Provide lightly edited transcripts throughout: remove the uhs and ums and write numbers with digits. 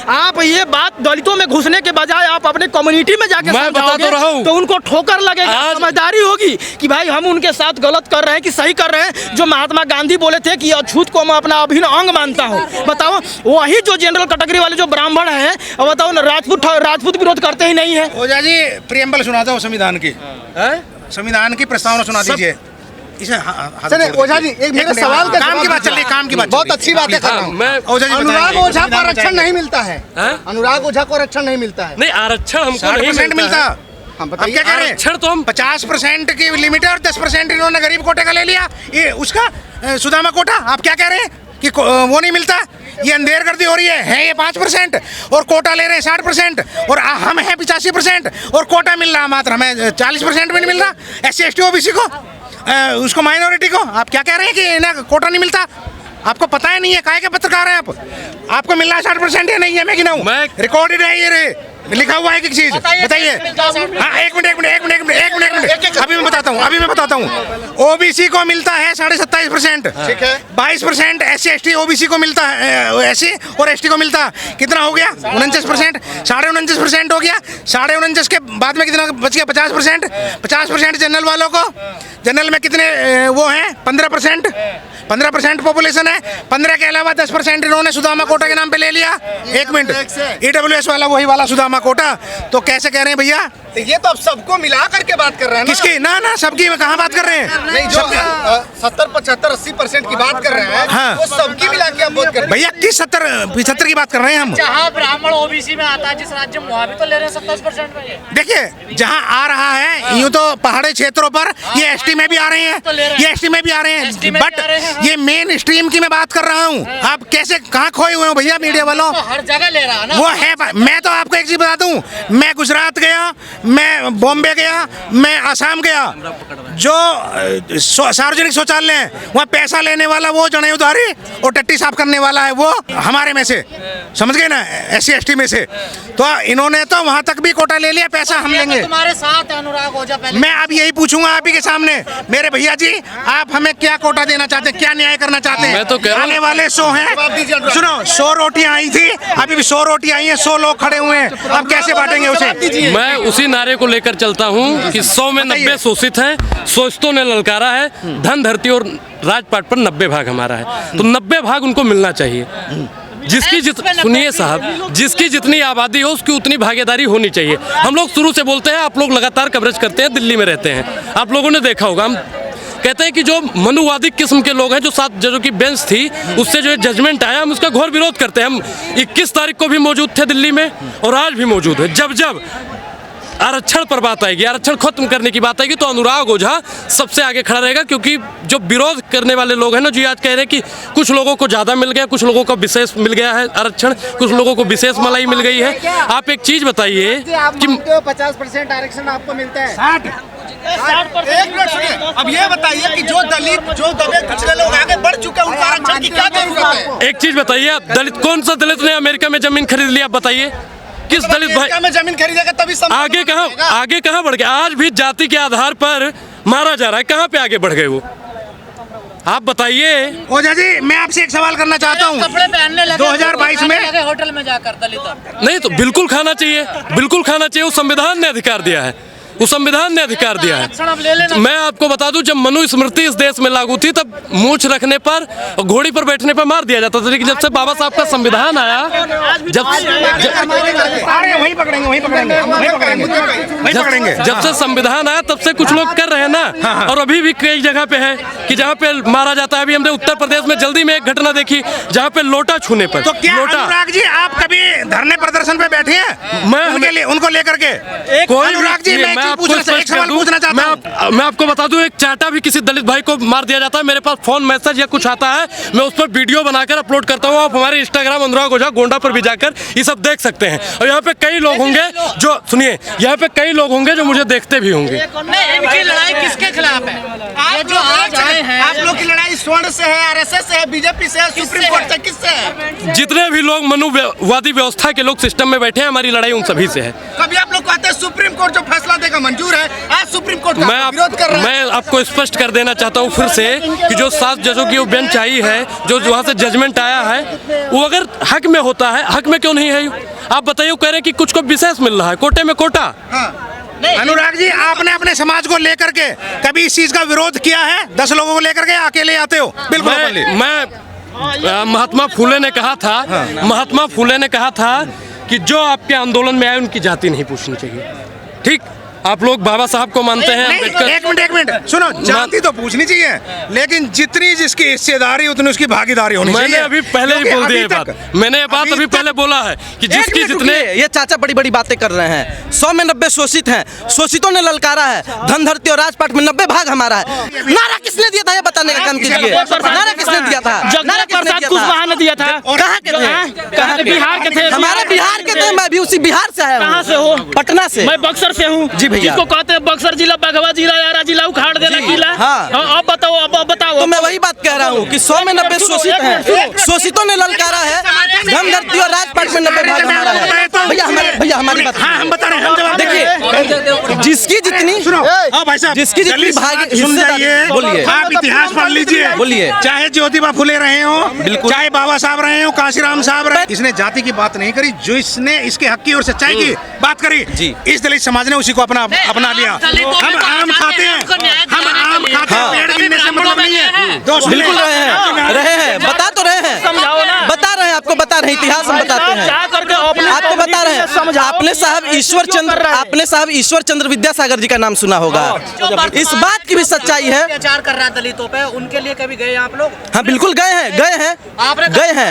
आप ये बात दलितों में घुसने के बजाय आप अपने कम्युनिटी में जाके समझाओगे तो उनको ठोकर लगेगा। समझदारी होगी कि भाई हम उनके साथ गलत कर रहे हैं कि सही कर रहे हैं। जो महात्मा गांधी बोले थे कि अछूत को मैं अपना अभिन्न अंग मानता हूँ, बताओ वही जो जनरल कैटेगरी वाले जो ब्राह्मण हैं, बताओ राजपूत विरोध करते ही नहीं है। ओझा जी प्रियम्बल सुना दो संविधान की, संविधान की प्रस्तावना सुना दीजिए। ओझा जी एक मेरा सवाल का काम की बात चल रही है, काम की बात बहुत अच्छी बात है कर रहा हूं। अनुराग ओझा को आरक्षण नहीं मिलता है, अनुराग ओझा को आरक्षण नहीं मिलता है। नहीं आरक्षण हमको नहीं मिलता। हम क्या कह रहे हैं? तो हम 50% की लिमिट है और 10% इन्होंने गरीब कोटे का ले लिया। ये उसका सुदामा कोटा आप क्या कह रहे हैं कि वो नहीं मिलता? ये अंधेरगर्दी हो रही है ये 5% और कोटा ले रहे हैं 60% और हम हैं 85% और कोटा मिल रहा मात्र हमें 40% भी नहीं मिल रहा। SC ST OBC को उसको माइनॉरिटी को आप क्या कह रहे हैं कि ना कोटा नहीं मिलता? आपको पता है नहीं है, काहे के पत्रकार हैं आप? आपको मिल रहा है 60% या नहीं है? मैं गिनाऊं, रिकॉर्डेड है ये, लिखा हुआ है कि चीज बताइए। हाँ एक मिनट अभी मैं बताता हूँ। ओबीसी को मिलता है 27.5%, 22% SC ST OBC को मिलता है, SC और ST को मिलता कितना हो गया? 49%, 49.5% हो गया। 49.5 के बाद में कितना बच गया? 50% जनरल वालों को। जनरल में कितने वो हैं? 15% पॉपुलेशन है। 15 के अलावा 10% इन्होंने सुदामा कोटा के नाम पे ले लिया। एक मिनट, EWS वाला वही वाला सुदामा कोटा, तो कैसे कह रहे हैं भैया? ये तो अब सबको मिला करके बात कर रहे हैं। किसकी? ना सबकी में कहाँ बात कर रहे हैं? नहीं, जो 70, 75, 80% की बात कर रहे हैं, हाँ, वो सबकी मिला के आप बात कर रहे हैं। भैया किस 70-75 की बात कर रहे हैं हम? जहाँ ब्राह्मण OBC में आता है जिस राज्य में, वहाँ भी तो ले रहे हैं 27% में। देखिए जहाँ आ रहा है यूँ तो पहाड़ी क्षेत्रों पर ये ST में भी आ रहे हैं, ये ST में भी आ रहे हैं, बट ये मेन स्ट्रीम की मैं बात कर रहा हूँ। आप कैसे कहाँ खोए हुए हो भैया मीडिया वालों? हर जगह ले रहा है ना वो है। मैं तो आपको एक चीज बता दूं, मैं गुजरात गया, मैं बॉम्बे गया, मैं आसाम गया, जो सार्वजनिक शौचालय है वहाँ पैसा लेने वाला वो जने उधारी और टट्टी साफ करने वाला है वो हमारे में से, समझ गए ना, SC ST में से। तो इन्होंने तो वहाँ तक भी कोटा ले लिया, पैसा हम लेंगे। तुम्हारे साथ है अनुराग ओझा। पहले मैं अब यही पूछूंगा आप ही के सामने, मेरे भैया जी आप हमें क्या कोटा देना चाहते हैं, क्या न्याय करना चाहते हैं? मैं तो कह रहा हूं, आने वाले 100 हैं, सुनो 100 रोटियां आई थी, अभी भी 100 रोटियां आई हैं, 100 लोग खड़े हुए हैं, अब कैसे बांटेंगे उसे? मैं उसी नारे को लेकर चलता हूँ कि 100 में 90 शोषित हैं, शोषितों ने ललकारा है, धन धरती और राजपाट पर 90 भाग हमारा है, तो 90 भाग उनको मिलना चाहिए। सुनिए साहब, जिसकी जितनी आबादी हो उसकी उतनी भागीदारी होनी चाहिए। हम लोग शुरू से बोलते हैं, आप लोग लगातार कवरेज करते हैं, दिल्ली में रहते हैं, आप लोगों ने देखा होगा, हम कहते हैं कि जो मनुवादी किस्म के लोग हैं, जो 7 जजों की बेंच थी उससे जो जजमेंट आया, हम उसका घोर विरोध करते हैं। हम 21 तारीख को भी मौजूद थे दिल्ली में और आज भी मौजूद है। जब आरक्षण पर बात आएगी, आरक्षण खत्म करने की बात आएगी, तो अनुराग ओझा सबसे आगे खड़ा रहेगा, क्योंकि जो विरोध करने वाले लोग हैं ना, जो आज कह रहे हैं कि कुछ लोगों को ज़्यादा मिल गया, कुछ लोगों को विशेष मिल गया है आरक्षण, कुछ लोगों को विशेष मलाई मिल गई है। आप एक चीज़ बताइए कि 50% आरक्षण आपको मिलता है, 60। एक मिनट सुनिए, अब ये बताइए कि जो दलित, जो दबे पिछड़े लोग आगे बढ़ चुके हैं, उनको आरक्षण की क्या जरूरत है? एक चीज़ बताइए, आप दलित, कौन सा दलित ने अमेरिका में जमीन खरीद लिया? आप बताइए, किस दलित भाई में जमीन खरीदेगा तभी आगे कहाँ बढ़ गया? आज भी जाति के आधार पर मारा जा रहा है, कहाँ पे आगे बढ़ गए वो? आप बताइए। ओझा जी मैं आपसे एक सवाल करना चाहता हूँ, कपड़े पहनने लगे 2022 में होटल में जाकर दलित नहीं, तो बिल्कुल खाना चाहिए, बिल्कुल खाना चाहिए, वो संविधान ने अधिकार दिया है, उस संविधान ने अधिकार दिया है। मैं आपको बता दूं, जब मनुस्मृति इस देश में लागू थी तब मूंछ रखने पर और घोड़ी पर बैठने पर मार दिया जाता था, लेकिन जब से बाबा साहब का संविधान आया, जब से संविधान आया तब से कुछ लोग कर रहे हैं ना, और अभी भी कई जगह पे है कि जहाँ पे मारा जाता है। अभी हमने उत्तर प्रदेश में जल्दी में एक घटना देखी जहाँ पे लोटा छूने पर। तो क्या अनुराग जी आप कभी धरने प्रदर्शन पे बैठे हैं? मैं उनको लेकर के अनुराग जी मैं आपको बता दूं, एक चाटा भी किसी दलित भाई को मार दिया जाता है, मेरे पास फोन मैसेज या कुछ आता है, मैं उस पर वीडियो बनाकर अपलोड करता हूं। आप हमारे इंस्टाग्राम अनुराग ओझा गोंडा पर भी जाकर ये सब देख सकते हैं। और यहाँ पे कई लोग होंगे जो, सुनिए, यहाँ पे कई लोग होंगे जो मुझे देखते भी होंगे। इनकी लड़ाई किसके खिलाफ है? आप जो आज आए हैं, आप लोग की लड़ाई स्वर्ण से है, RSS से है, BJP से है, सुप्रीम कोर्ट से, किससे है? जितने भी लोग मनुवादी व्यवस्था के लोग सिस्टम में बैठे हैं, हमारी लड़ाई उन सभी से है। कभी आप लोग कहते हैं सुप्रीम कोर्ट जो फैसला देगा मंजूर है, आज सुप्रीम कोर्ट का विरोध कर रहा है। मैं आपको स्पष्ट कर देना चाहता हूँ फिर से कि जो 7 जजों की वो बेंच आई है, जो वहाँ से जजमेंट आया है, वो अगर हक में होता है, हक में क्यों नहीं है? आप बताइए, वो कह रहे हैं कि कुछ को विशेष मिल रहा है, कोटे में कोटा। अनुराग जी, आपने अपने समाज को लेकर के कभी इस चीज का विरोध किया है? 10 लोगों को लेकर के अकेले आते हो? बिल्कुल मैं महात्मा फुले ने कहा था, महात्मा फुले ने कहा था कि जो आपके आंदोलन में आए उनकी जाति नहीं पूछनी चाहिए। ठीक, आप लोग बाबा साहब को मानते हैं। एक मिनट सुनो, जाति तो पूछनी चाहिए, लेकिन जितनी जिसकी हिस्सेदारी उतनी उसकी भागीदारी होनी चाहिए। मैंने अभी पहले ही बोल दिया बात, मैंने ये बात अभी पहले बोला है कि जिसकी जितने ये चाचा बड़ी बड़ी बातें कर रहे हैं। 100 में 90 शोषित हैं, शोषितों ने ललकारा है। धन धरती और राजपाट में 90 भाग हमारा है। नारा किसने दिया था ये बताने का काम कीजिए। नारा किसने दिया था? जगन्नाथ प्रसाद कुशवाहा ने दिया था। कहाँ के थे? कहाँ के? बिहार के थे। हमारे बिहार के थे, मैं भी उसी बिहार से आया हूँ। कहाँ से हो? पटना से। मैं बक्सर से हूँ। जी भैया। जिसको कहते हैं बक्सर जिला, बघवा जिला, यारा जिला उखाड़ देना किला। हाँ। अब बताओ, अब बताओ। तो मैं वही बात कह रहा हूँ कि 100 में 90 शोषित हैं, शोषितों ने ललकारा है। धन धरती और राजपाट में 90 भाग हमारा है। भैया हमारी बात, हाँ हम बता रहे हैं, हम जवाब देखिए, जिसकी जितनी भाई साहब, जिसकी जितनी भाग सुन जाइए, बोलिए, आप इतिहास पढ़ लीजिए, बोलिए। चाहे ज्योतिबा फुले रहे हो, बिल्कुल, चाहे बाबा साहब रहे हो, काशीराम साहब रहे, इसने जाति की बात नहीं करी। जो इसने इसके हक की और सच्चाई की बात करी, इस दलित समाज ने उसी को अपना लिया। हम आम खाते हैं, हम आम खाते हैं, पेड़ गिनने से मतलब नहीं है। बिल्कुल रहे हैं, बता तो रहे हैं, बता रहे हैं, आपको बता रहे हैं, इतिहास हम बताते हैं, आपको बता रहे हैं। आपने साहब ईश्वर चंद्र विद्यासागर जी का नाम सुना होगा। इस बात की भी सच्चाई है। अत्याचार कर रहा है दलितों पे, उनके लिए कभी गए आप लोग? हाँ बिल्कुल गए हैं,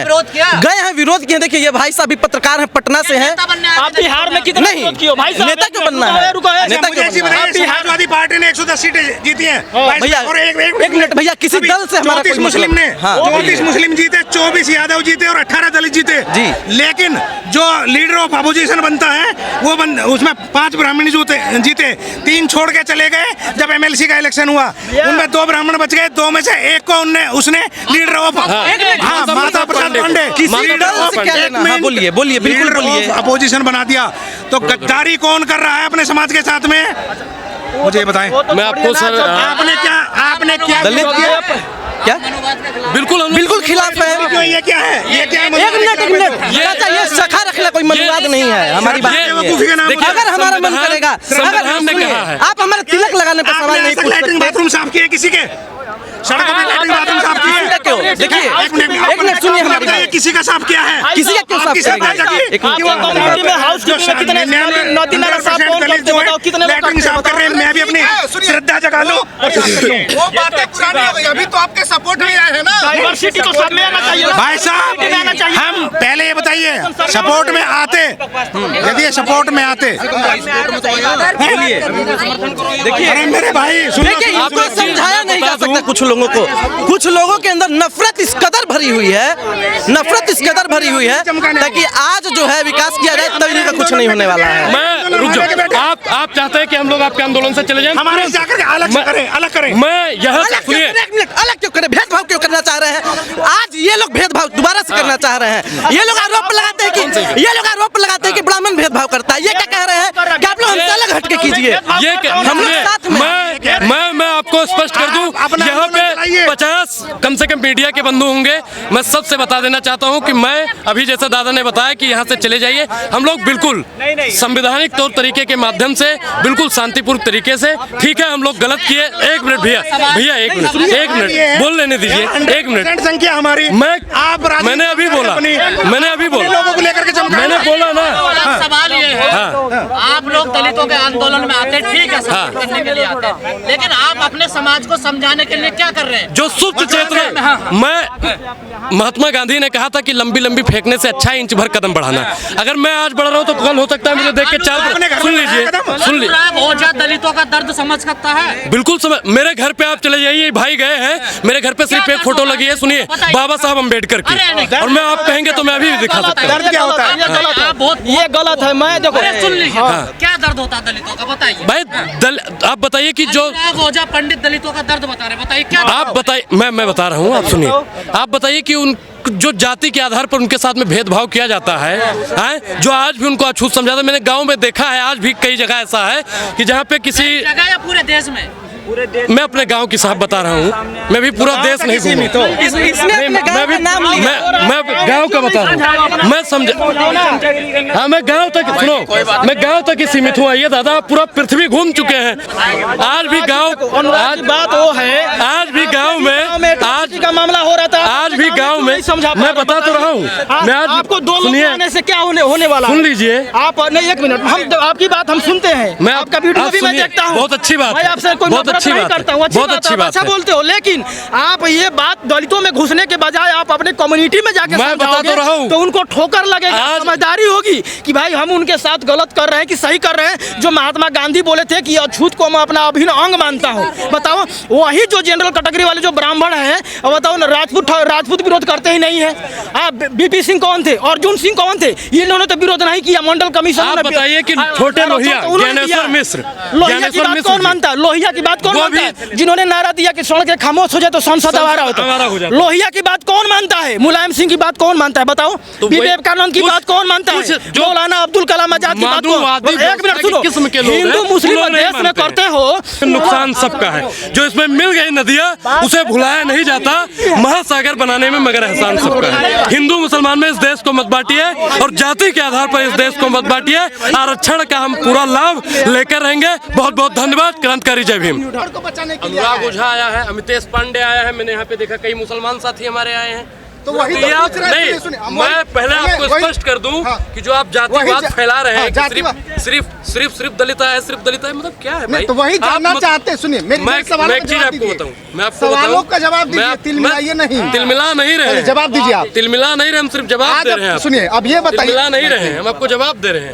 विरोध किया? विरोध किए। देखिए ये भाई साहब भी पत्रकार हैं, पटना से हैं। आप बिहार में कितना नहीं, विरोध किए हो भाई साहब? नेता क्यों बनना है? नेता क्यों बनना है? समाजवादी पार्टी ने 110 सीटें जीती हैं भैया, और एक मिनट भैया, किसी दल से हमारा कोई मुस्लिम मतलब- ने हाँ, 34 मुस्लिम जीते, 24 यादव जीते और 18 दलित जीते जी। लेकिन जो लीडर ऑफ अपोजिशन बनता है उसमें 5 ब्राह्मण जीते, 3 छोड़ के चले गए। जब एमएलसी का इलेक्शन हुआ उनमें 2 ब्राह्मण बच गए, 2 में से एक को उसने लीडर ऑफ माता प्रसाद पांडे बोलिए बिल्कुल बोलिए, अपोजिशन बना दिया। तो गद्दारी कौन कर रहा है अपने समाज के साथ में? मुझे ये बताएं। मैं आपको सर, आपने क्या दलित क्या बिल्कुल खिलाफ है। ये क्या है? ये क्या है? एक मिनट चाचा, ये सखा रखना कोई मनुवाद नहीं है। हमारी बात देखिए, अगर हमारा मन करेगा, संविधान ने कहा है, आप हमारे तिलक लगाने पर सवाल नहीं पूछ लैट्रिन सकते। बाथरूम साफ किए किसी के? सड़कों में लैट्रिन बाथरूम साफ किए? क्यों? देखिए एक मिनट सुनिए हमारी बात। किसी का साफ किया है? किसी का क्यों साफ मैं भी अपनी श्रद्धा जगा लूं। वो बातें पुरानी हो गई, अभी तो आपके सपोर्ट में आए हैं ना। डाइवर्सिटी तो सब में आना चाहिए ना। भाई साहब, हम पहले ये बताइए, सपोर्ट में आते, यदि सपोर्ट में आते, देखिए अरे मेरे भाई देखिए, आपको समझाया नहीं जा सकता। कुछ लोगों के अंदर नफरत इस कदर भरी हुई है, ताकि आज जो है विकास किया जाए, तभी इनका कुछ नहीं होने वाला है। मैं रुक जाओ, आप चाहते हैं कि हम लोग आपके आंदोलन से चले जाएं? हमारे जाकर के अलग करें। मैं यहाँ सुनिए, अलग क्यों करें? भेदभाव क्यों करना चाह रहे हैं? आज ये लोग भेदभाव दोबारा से करना चाह रहे हैं। ये लोग आरोप लगाते हैं कि ब्राह्मण भेदभाव करता है। ये क्या कह रहे हैं कि आप लोग हमसे अलग हटके कीजिए, हम लोग साथ में। मैं आपको स्पष्ट कर दूं, यहाँ पे 50 कम से कम मीडिया के बंधु होंगे। मैं सबसे बता देना चाहता हूँ कि मैं अभी जैसे दादा ने बताया कि यहाँ से चले जाइए, हम लोग बिल्कुल संवैधानिक तौर तरीके के माध्यम से, बिल्कुल शांतिपूर्ण तरीके से, ठीक है हम लोग गलत किए। एक मिनट भैया, एक मिनट बोल लेने दीजिए, एक मिनट। संख्या हमारी, मैंने अभी बोला, लोगों को लेकर के मैंने बोला ना। सवाल ये है, आप लोग दलितों के आंदोलन में आते, ठीक है, सपोर्ट करने के लिए आते हैं, लेकिन आप अपने समाज को समझाने के लिए क्या कर रहे हैं? जो सुप्त चेतना, मैं महात्मा गांधी ने कहा था कि लंबी लंबी फेंकने से अच्छा इंच भर कदम बढ़ाना। अगर मैं आज बढ़ रहा हूँ तो कल हो सकता है मुझे देख के 4 सुन लीजिए। ओझा दलितों का दर्द समझ सकता है, बिल्कुल समझ। मेरे घर पे आप चले जाइए, भाई गए हैं, मेरे घर पे सिर्फ एक फोटो लगी है, सुनिए, बाबा साहब अम्बेडकर की, और मैं आप कहेंगे तो मैं अभी दिखा सकता हूँ। दर्द क्या होता है? ये गलत है। मैं देखो, सुन लीजिए, क्या दर्द होता है दलितों का, बताइए भाई। आप बताइए कि जो ओझा पंडित दलितों का दर्द बता रहे, बताइए क्या? आप बताइए, मैं बता रहा हूँ, आप सुनिए। आप बताइए कि जो जाति के आधार पर उनके साथ में भेदभाव किया जाता है, जो आज भी उनको अछूत समझाता है। मैंने गांव में देखा है, आज भी कई जगह ऐसा है कि जहाँ पे किसी जगह या पूरे देश में मैं अपने गांव की साहब बता रहा हूँ, मैं भी पूरा देश नहीं घूमी तो मैं गांव का बता रहा हूँ, मैं समझा। हाँ, मैं गांव तक सुनो, मैं गांव तक ही सीमित हूँ। ये दादा पूरा पृथ्वी घूम चुके हैं। आज भी गांव, आज बात वो है, आज भी गांव में आज का मामला हो रहा था, आज भी गांव में मैं बता तो रहा हूँ। मैं आज आपको दो लोग सुनिए, आने से क्या होने वाला? सुन लीजिए आप नहीं, एक मिनट, हम आपकी बात हम सुनते हैं, मैं आपका वीडियो भी मैं देखता हूँ। बहुत अच्छी बात मैं आपसे कोई बहुत नफरत अच्छी नहीं बात करता हूँ, बहुत अच्छी बात अच्छा है। बोलते हो, लेकिन आप ये बात दलितों में घुसने के बजाय आप अपने कम्युनिटी में जाके मैं बता तो रहा हूँ। तो उनको ठोकर लगेगा, समझदारी होगी कि भाई हम उनके साथ गलत कर रहे हैं कि सही कर रहे हैं। जो महात्मा गांधी बोले थे कि अछूत को मैं अपना अभिन्न अंग मानता हूँ, बताओ वही जो जनरल कैटेगरी वाले जो ब्राह्मण हैं, बताओ ना, राजपूत विरोध करते ही नहीं है। आप बीपी सिंह कौन थे, अर्जुन सिंह कौन थे, इन्होंने तो विरोध नहीं किया। मंडल कमीशन आप बताइए कि छोटे लोहिया ज्ञानेश्वर मिश्र, लोहिया की बात कौन मानता है? लोहिया की बात कौन मानता है? जिन्होंने नारा दिया कि सड़क के खामोश हो जाए तो संसद आवारा होता है, लोहिया की बात कौन मानता है? मुलायम सिंह की बात कौन मानता है? बताओ। विवेकानंद की बात कौन मानता है? मौलाना अब्दुल कलाम आजाद की बात कौन? एक मिनट सुनो, हिंदू मुस्लिम देश में करते हो, नुकसान सबका है। जो इसमें मिल गई नदियाँ उसे भुलाया नहीं जाता, महासागर बनाने में मगर एहसान सबका है। हिंदू मुसलमान में इस देश को मत बांटिए और जाति के आधार पर इस देश को मत बांटिए। आरक्षण का हम पूरा लाभ लेकर रहेंगे। बहुत बहुत धन्यवाद। क्रांतिकारी जय भीम। अनुराग ओझा आया है, अमितेश पांडे आया है, मैंने यहाँ पे देखा कई मुसलमान साथी हमारे आए हैं। तो वही तो आप पूछ रहे थे, नहीं, सुनिए, मैं पहले आपको स्पष्ट कर दूं कि जो आप जातिवाद फैला रहे हैं कि सिर्फ दलित है, मतलब क्या है भाई? तो वही जानना चाहते हैं। सुनिए, मैं एक चीज आपको बताऊं, मैं आपको सवालों का जवाब दीजिए, तिलमिलाइए नहीं। तिलमिला नहीं रहे, जवाब दीजिए आप। तिलमिला नहीं रहे, हम सिर्फ जवाब दे रहे हैं। सुनिए, अब ये बताइए, तिलमिला नहीं रहे, हम आपको जवाब दे रहे हैं।